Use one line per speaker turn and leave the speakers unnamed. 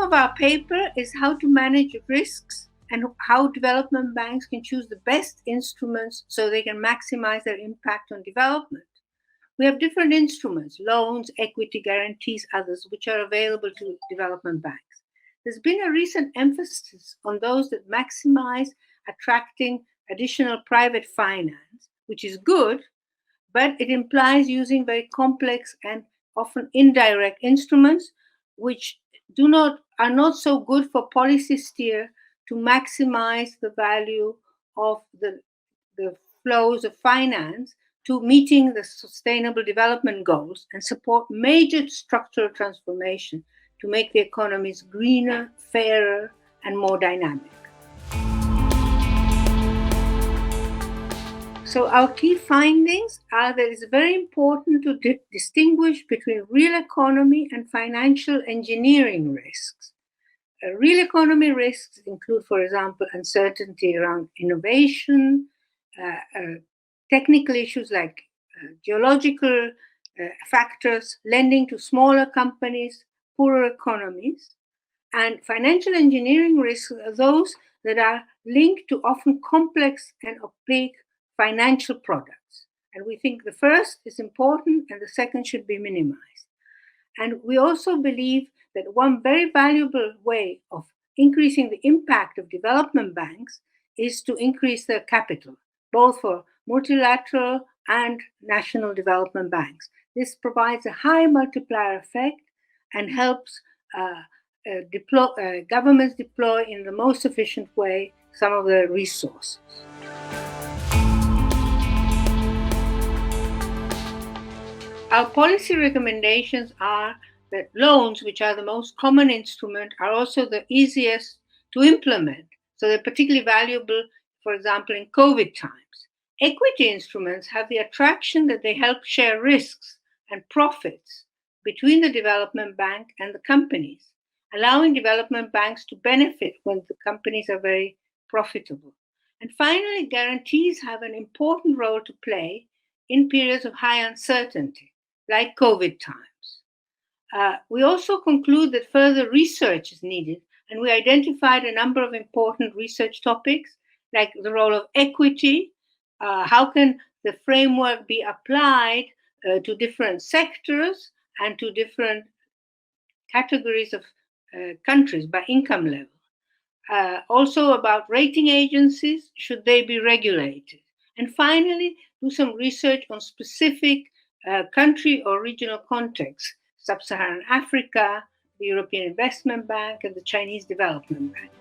of our paper is how to manage risks and how development banks can choose the best instruments so they can maximize their impact on development. We have different instruments, loans, equity, guarantees, others, which are available to development banks. There's been a recent emphasis on those that maximize attracting additional private finance, which is good, but it implies using very complex and often indirect instruments, which are not so good for policy steer to maximize the value of the flows of finance to meeting the sustainable development goals and support major structural transformation to make the economies greener, fairer, and more dynamic. So our key findings are that it's very important to distinguish between real economy and financial engineering risks. Real economy risks include, for example, uncertainty around innovation, technical issues like geological factors, lending to smaller companies, poorer economies. And financial engineering risks are those that are linked to often complex and opaque financial products. And we think the first is important and the second should be minimized. And we also believe that one very valuable way of increasing the impact of development banks is to increase their capital, both for multilateral and national development banks. This provides a high multiplier effect and helps governments deploy in the most efficient way some of their resources. Our policy recommendations are that loans, which are the most common instrument, are also the easiest to implement. So they're particularly valuable, for example, in COVID times. Equity instruments have the attraction that they help share risks and profits between the development bank and the companies, allowing development banks to benefit when the companies are very profitable. And finally, guarantees have an important role to play in periods of high uncertainty, like COVID times. We also conclude that further research is needed, and we identified a number of important research topics, like the role of equity, how can the framework be applied to different sectors and to different categories of countries by income level. Also about rating agencies, should they be regulated? And finally, do some research on specific country or regional contexts, Sub-Saharan Africa, the European Investment Bank, and the Chinese Development Bank.